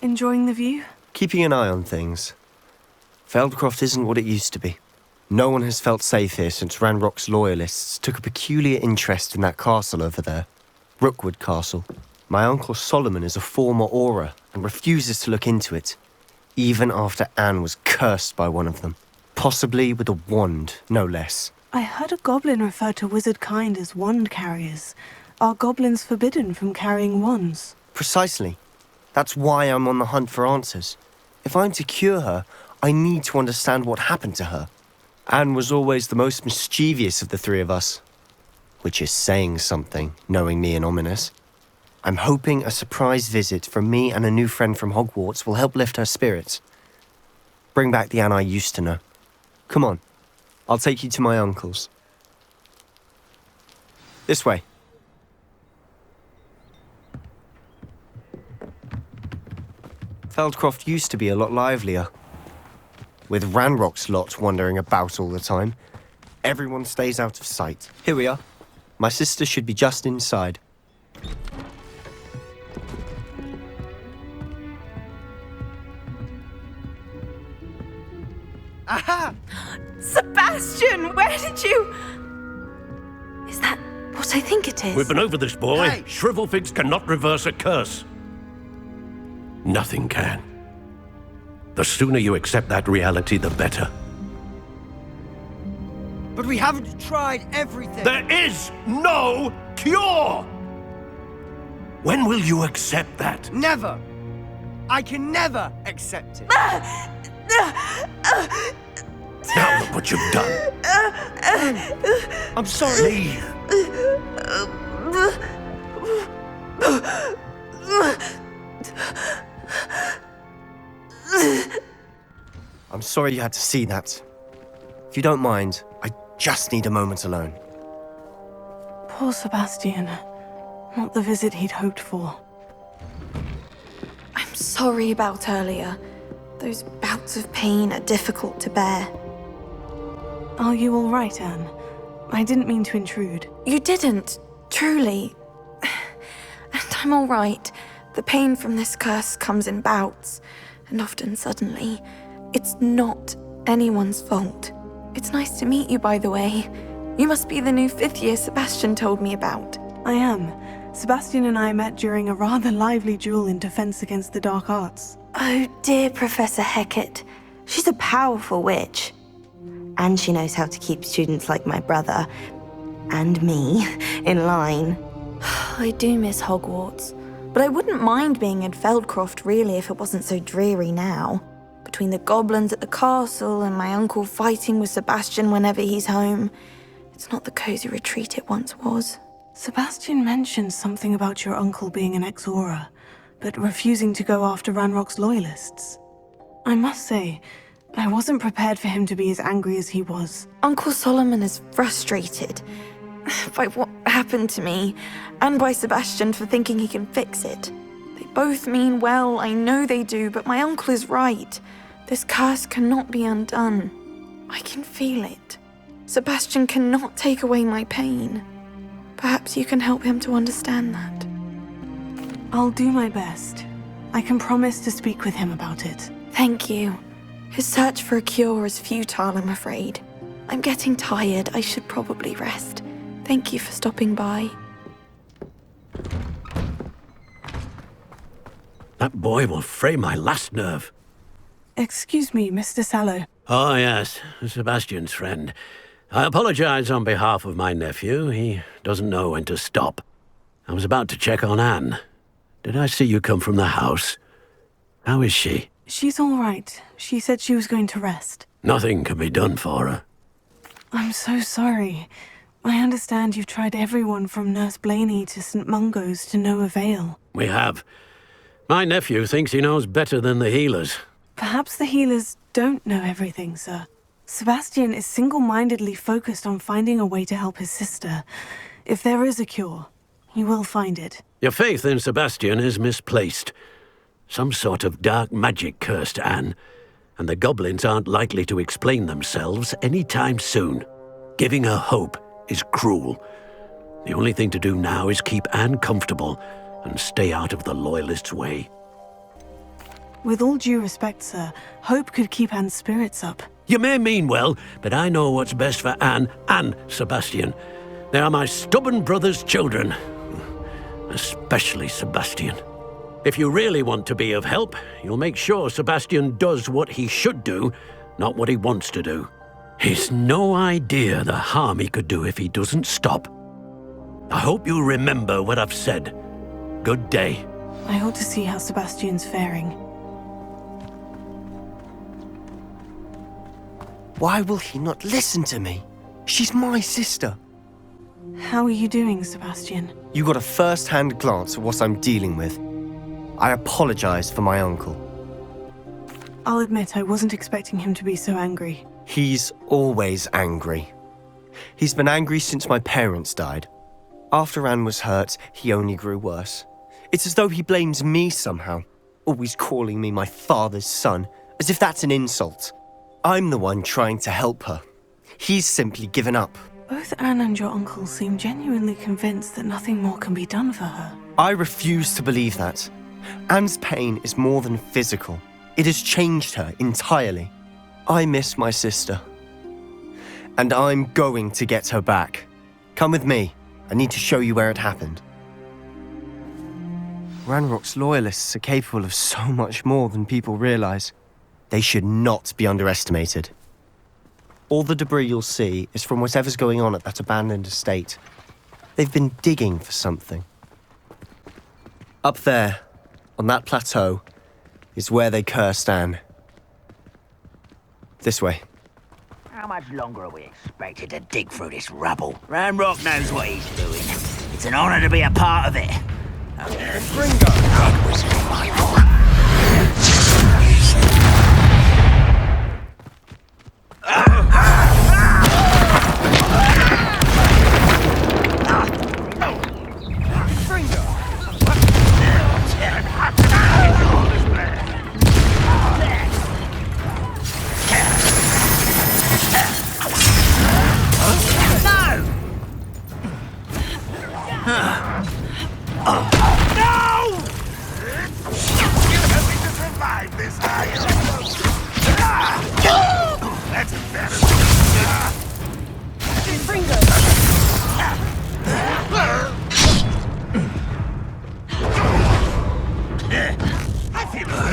Enjoying the view? Keeping an eye on things. Feldcroft isn't what it used to be. No one has felt safe here since Ranrock's loyalists took a peculiar interest in that castle over there. Rookwood Castle. My uncle Solomon is a former Auror and refuses to look into it, even after Anne was cursed by one of them. Possibly with a wand, no less. I heard a goblin refer to wizard kind as wand carriers. Are goblins forbidden from carrying wands? Precisely. That's why I'm on the hunt for answers. If I'm to cure her, I need to understand what happened to her. Anne was always the most mischievous of the three of us. Which is saying something, knowing me and Ominous. I'm hoping a surprise visit from me and a new friend from Hogwarts will help lift her spirits. Bring back the Anne I used to know. Come on, I'll take you to my uncle's. This way. Feldcroft used to be a lot livelier. With Ranrock's lot wandering about all the time, everyone stays out of sight. Here we are. My sister should be just inside. Aha! Sebastian, where did you... Is that what I think it is? We've been over this, boy. Hey! Shrivelfigs cannot reverse a curse. Nothing can. The sooner you accept that reality, the better. But we haven't tried everything. There is no cure! When will you accept that? Never! I can never accept it. Now look what you've done. I'm sorry. Leave. I'm sorry you had to see that. If you don't mind, I just need a moment alone. Poor Sebastian. Not the visit he'd hoped for. I'm sorry about earlier. Those bouts of pain are difficult to bear. Are you all right, Anne? I didn't mean to intrude. You didn't, truly. And I'm all right. The pain from this curse comes in bouts, and often suddenly. It's not anyone's fault. It's nice to meet you, by the way. You must be the new 5th year Sebastian told me about. I am. Sebastian and I met during a rather lively duel in defense against the dark arts. Oh dear, Professor Hecat. She's a powerful witch. And she knows how to keep students like my brother, and me, in line. I do miss Hogwarts, but I wouldn't mind being in Feldcroft really if it wasn't so dreary now. Between the goblins at the castle and my uncle fighting with Sebastian whenever he's home, it's not the cozy retreat it once was. Sebastian mentioned something about your uncle being an ex-Auror, but refusing to go after Ranrock's loyalists. I must say, I wasn't prepared for him to be as angry as he was. Uncle Solomon is frustrated by what happened to me, and by Sebastian for thinking he can fix it. They both mean well, I know they do, but my uncle is right. This curse cannot be undone. I can feel it. Sebastian cannot take away my pain. Perhaps you can help him to understand that. I'll do my best. I can promise to speak with him about it. Thank you. His search for a cure is futile, I'm afraid. I'm getting tired. I should probably rest. Thank you for stopping by. That boy will fray my last nerve. Excuse me, Mr. Sallow. Oh, yes, Sebastian's friend. I apologize on behalf of my nephew. He doesn't know when to stop. I was about to check on Anne. Did I see you come from the house? How is she? She's all right. She said she was going to rest. Nothing can be done for her. I'm so sorry. I understand you've tried everyone from Nurse Blaney to St. Mungo's to no avail. We have. My nephew thinks he knows better than the healers. Perhaps the healers don't know everything, sir. Sebastian is single-mindedly focused on finding a way to help his sister. If there is a cure, he will find it. Your faith in Sebastian is misplaced. Some sort of dark magic cursed Anne, and the goblins aren't likely to explain themselves anytime soon. Giving her hope is cruel. The only thing to do now is keep Anne comfortable and stay out of the Loyalists' way. With all due respect, sir, hope could keep Anne's spirits up. You may mean well, but I know what's best for Anne and Sebastian. They are my stubborn brother's children. Especially Sebastian. If you really want to be of help, you'll make sure Sebastian does what he should do, not what he wants to do. He's no idea the harm he could do if he doesn't stop. I hope you remember what I've said. Good day. I ought to see how Sebastian's faring. Why will he not listen to me? She's my sister. How are you doing, Sebastian? You got a first-hand glance at what I'm dealing with. I apologize for my uncle. I'll admit I wasn't expecting him to be so angry. He's always angry. He's been angry since my parents died. After Anne was hurt, he only grew worse. It's as though he blames me somehow, always calling me my father's son, as if that's an insult. I'm the one trying to help her. He's simply given up. Both Anne and your uncle seem genuinely convinced that nothing more can be done for her. I refuse to believe that. Anne's pain is more than physical. It has changed her entirely. I miss my sister. And I'm going to get her back. Come with me. I need to show you where it happened. Ranrock's loyalists are capable of so much more than people realize. They should not be underestimated. All the debris you'll see is from whatever's going on at that abandoned estate. They've been digging for something. Up there, on that plateau, is where they cursed Anne. This way. How much longer are we expected to dig through this rubble? Ranrock knows what he's doing. It's an honor to be a part of it.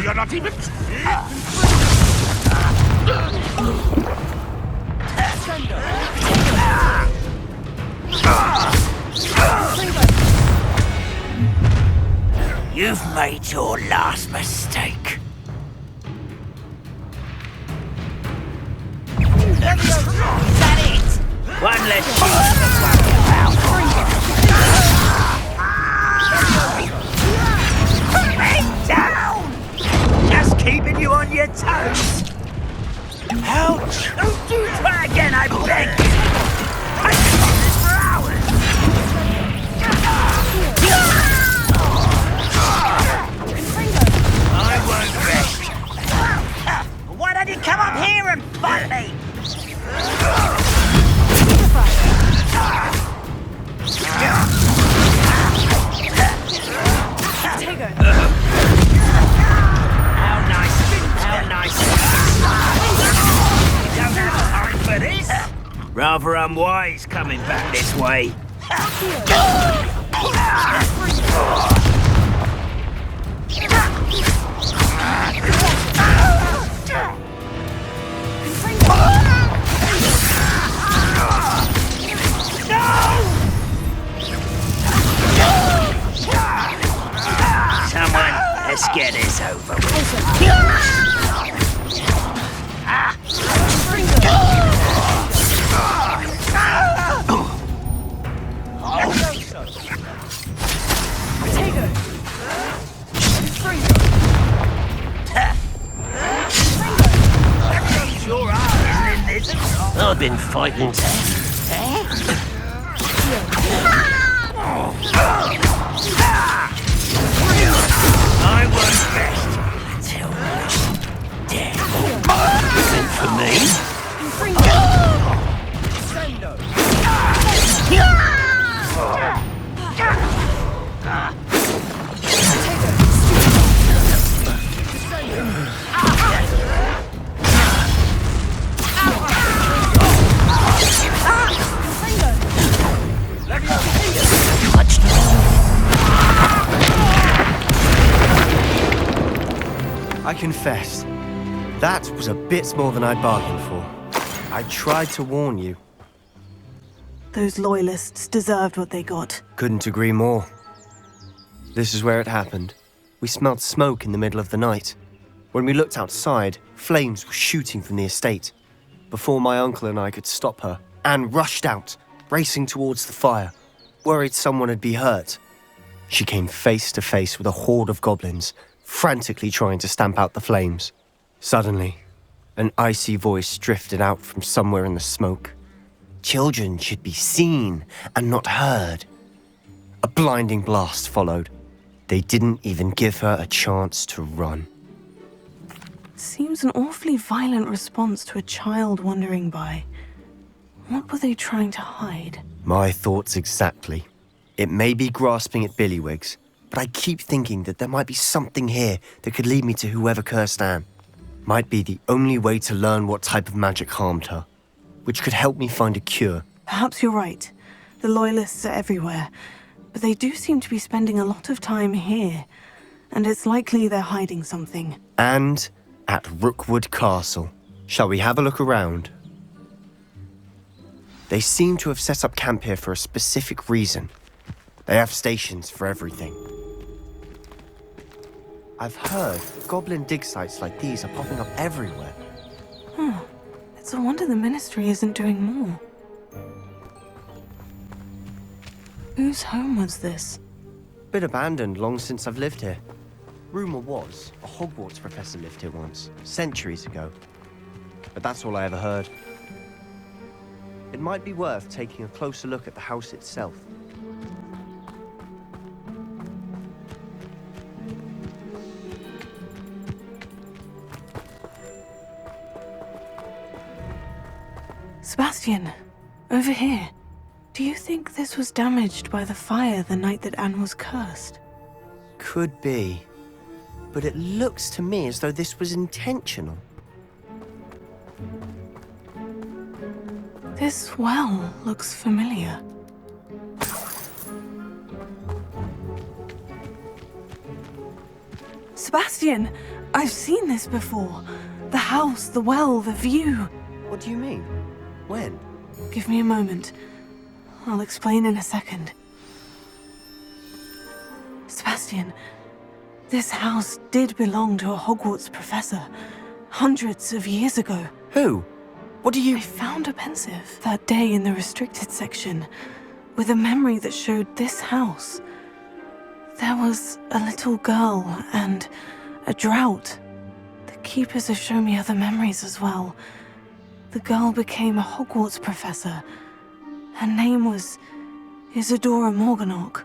You're not even... You've made your last mistake. Is that it? One less thing to worry about. Put me down! Just keeping you on your toes. Ouch! Don't do try again, I beg. I can do this for hours. I won't rest. Why don't you come up here and fight me? How nice. You don't have time for this. Rather unwise coming back this way. Someone, let's get this over with. Sure are, isn't it? I've been fighting. I won't rest until you're dead. Isn't for me. I confess, that was a bit more than I bargained for. I tried to warn you. Those loyalists deserved what they got. Couldn't agree more. This is where it happened. We smelled smoke in the middle of the night. When we looked outside, flames were shooting from the estate. Before my uncle and I could stop her, Anne rushed out, racing towards the fire, worried someone had been hurt. She came face to face with a horde of goblins, frantically trying to stamp out the flames. Suddenly, an icy voice drifted out from somewhere in the smoke. Children should be seen and not heard. A blinding blast followed. They didn't even give her a chance to run. Seems an awfully violent response to a child wandering by. What were they trying to hide? My thoughts exactly. It may be grasping at Billywigs, but I keep thinking that there might be something here that could lead me to whoever cursed Anne. Might be the only way to learn what type of magic harmed her, which could help me find a cure. Perhaps you're right. The Loyalists are everywhere, but they do seem to be spending a lot of time here, and it's likely they're hiding something. And at Rookwood Castle. Shall we have a look around? They seem to have set up camp here for a specific reason. They have stations for everything. I've heard goblin dig sites like these are popping up everywhere. It's a wonder the Ministry isn't doing more. Whose home was this? Been abandoned long since I've lived here. Rumour was a Hogwarts professor lived here once, centuries ago. But that's all I ever heard. It might be worth taking a closer look at the house itself. Sebastian, over here. Do you think this was damaged by the fire the night that Anne was cursed? Could be. But it looks to me as though this was intentional. This well looks familiar. Sebastian, I've seen this before. The house, the well, the view. What do you mean? When? Give me a moment. I'll explain in a second. Sebastian, this house did belong to a Hogwarts professor, hundreds of years ago. Who? What do you... I found a pensive that day in the restricted section, with a memory that showed this house. There was a little girl and a drought. The keepers have shown me other memories as well. The girl became a Hogwarts professor. Her name was Isadora Morganach.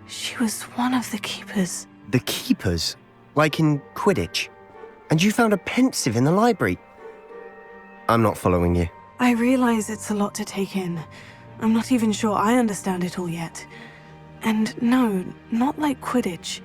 She was one of the keepers. The keepers? Like in Quidditch? And you found a pensive in the library? I'm not following you. I realize it's a lot to take in. I'm not even sure I understand it all yet. And no, not like Quidditch.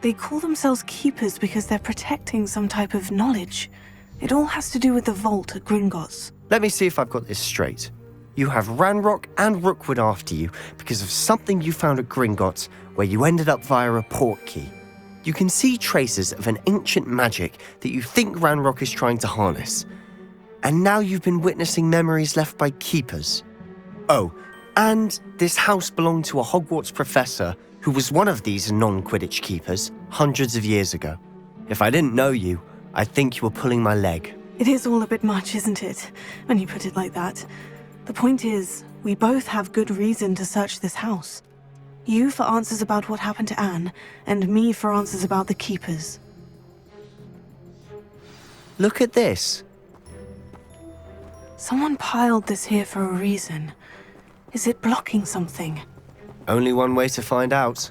They call themselves keepers because they're protecting some type of knowledge. It all has to do with the vault at Gringotts. Let me see if I've got this straight. You have Ranrock and Rookwood after you because of something you found at Gringotts where you ended up via a portkey. You can see traces of an ancient magic that you think Ranrock is trying to harness. And now you've been witnessing memories left by keepers. Oh, and this house belonged to a Hogwarts professor who was one of these non-Quidditch keepers hundreds of years ago. If I didn't know you, I'd think you were pulling my leg. It is all a bit much, isn't it, when you put it like that? The point is, we both have good reason to search this house. You for answers about what happened to Anne, and me for answers about the keepers. Look at this. Someone piled this here for a reason. Is it blocking something? Only one way to find out.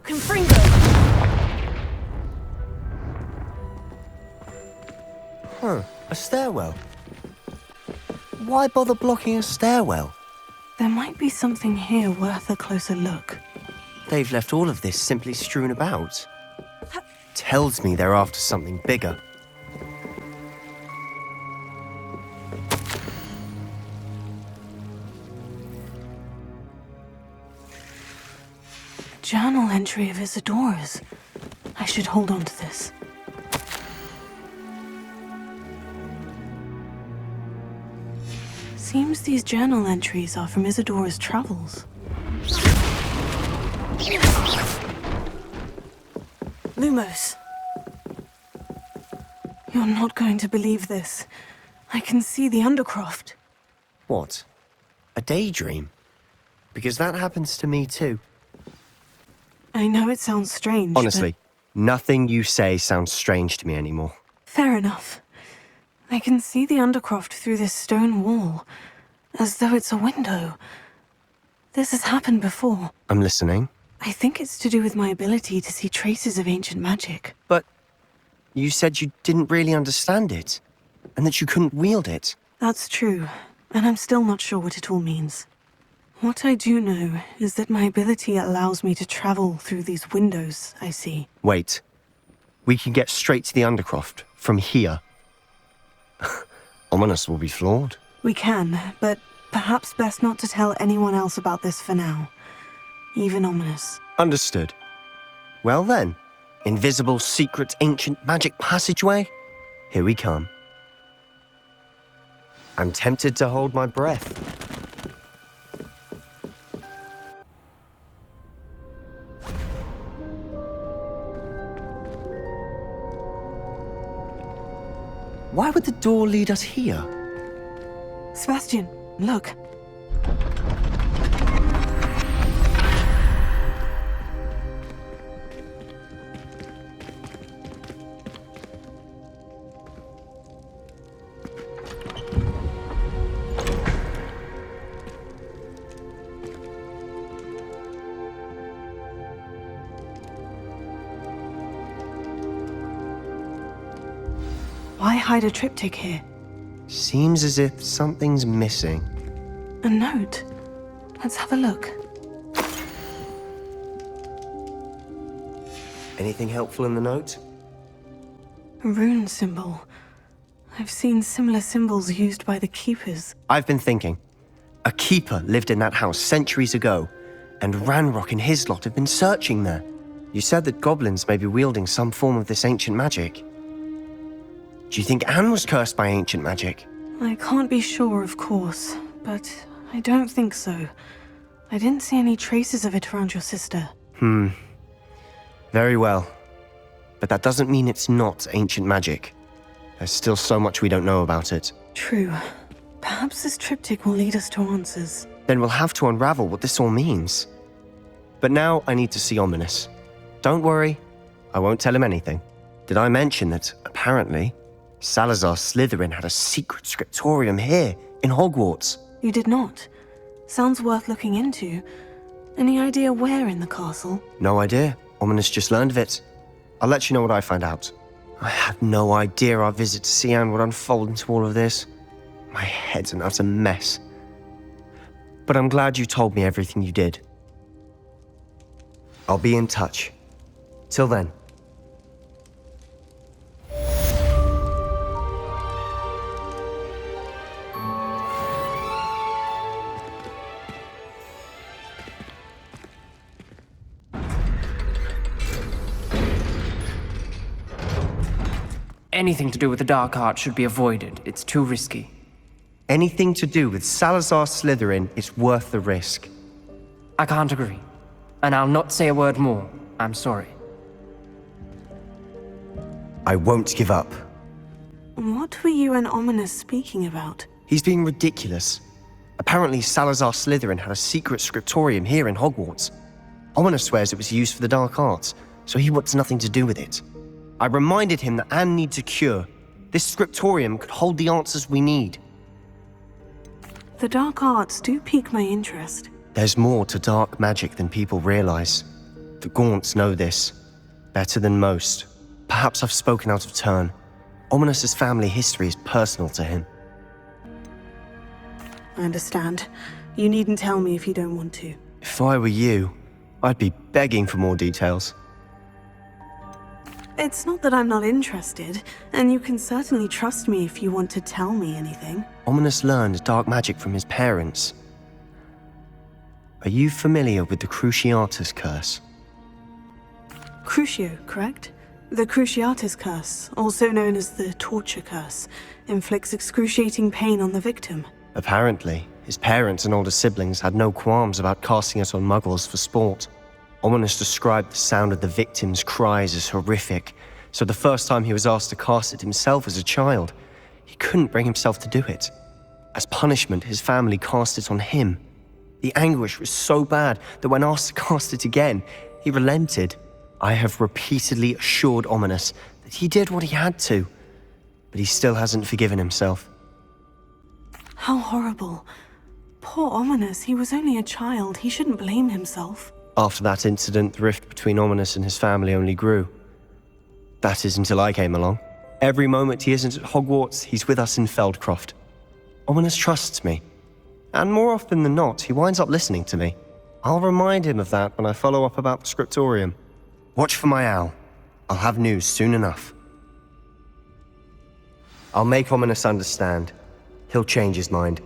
Confringo! A stairwell. Why bother blocking a stairwell? There might be something here worth a closer look. They've left all of this simply strewn about. Tells me they're after something bigger. A journal entry of Isadora's. I should hold on to this. Seems these journal entries are from Isadora's travels. Lumos. You're not going to believe this. I can see the Undercroft. What? A daydream? Because that happens to me too. I know it sounds strange, Honestly, nothing you say sounds strange to me anymore. Fair enough. I can see the Undercroft through this stone wall, as though it's a window. This has happened before. I'm listening. I think it's to do with my ability to see traces of ancient magic. But you said you didn't really understand it, and that you couldn't wield it. That's true, and I'm still not sure what it all means. What I do know is that my ability allows me to travel through these windows I see. Wait. We can get straight to the Undercroft from here. Ominous will be floored. We can, but perhaps best not to tell anyone else about this for now. Even Ominous. Understood. Well then, invisible, secret, ancient magic passageway? Here we come. I'm tempted to hold my breath. Why would the door lead us here? Sebastian, look. Why hide a triptych here? Seems as if something's missing. A note. Let's have a look. Anything helpful in the note? A rune symbol. I've seen similar symbols used by the keepers. I've been thinking. A keeper lived in that house centuries ago, and Ranrock and his lot have been searching there. You said that goblins may be wielding some form of this ancient magic. Do you think Anne was cursed by ancient magic? I can't be sure, of course, but I don't think so. I didn't see any traces of it around your sister. Very well. But that doesn't mean it's not ancient magic. There's still so much we don't know about it. True. Perhaps this triptych will lead us to answers. Then we'll have to unravel what this all means. But now I need to see Ominous. Don't worry, I won't tell him anything. Did I mention that, apparently, Salazar Slytherin had a secret scriptorium here, in Hogwarts? You did not. Sounds worth looking into. Any idea where in the castle? No idea. Ominous just learned of it. I'll let you know what I find out. I had no idea our visit to Sian would unfold into all of this. My head's an utter mess. But I'm glad you told me everything you did. I'll be in touch. Till then. Anything to do with the dark art should be avoided. It's too risky. Anything to do with Salazar Slytherin is worth the risk. I can't agree. And I'll not say a word more. I'm sorry. I won't give up. What were you and Ominous speaking about? He's being ridiculous. Apparently Salazar Slytherin had a secret scriptorium here in Hogwarts. Ominous swears it was used for the dark arts, so he wants nothing to do with it. I reminded him that Anne needs a cure. This scriptorium could hold the answers we need. The dark arts do pique my interest. There's more to dark magic than people realize. The Gaunts know this. Better than most. Perhaps I've spoken out of turn. Ominous's family history is personal to him. I understand. You needn't tell me if you don't want to. If I were you, I'd be begging for more details. It's not that I'm not interested, and you can certainly trust me if you want to tell me anything. Ominous learned dark magic from his parents. Are you familiar with the Cruciatus Curse? Crucio, correct? The Cruciatus Curse, also known as the Torture Curse, inflicts excruciating pain on the victim. Apparently, his parents and older siblings had no qualms about casting us on muggles for sport. Ominous described the sound of the victims' cries as horrific, so the first time he was asked to cast it himself as a child, he couldn't bring himself to do it. As punishment, his family cast it on him. The anguish was so bad that when asked to cast it again, he relented. I have repeatedly assured Ominous that he did what he had to, but he still hasn't forgiven himself. How horrible. Poor Ominous, he was only a child. He shouldn't blame himself. After that incident, the rift between Ominous and his family only grew. That is until I came along. Every moment he isn't at Hogwarts, he's with us in Feldcroft. Ominous trusts me. And more often than not, he winds up listening to me. I'll remind him of that when I follow up about the scriptorium. Watch for my owl. I'll have news soon enough. I'll make Ominous understand. He'll change his mind.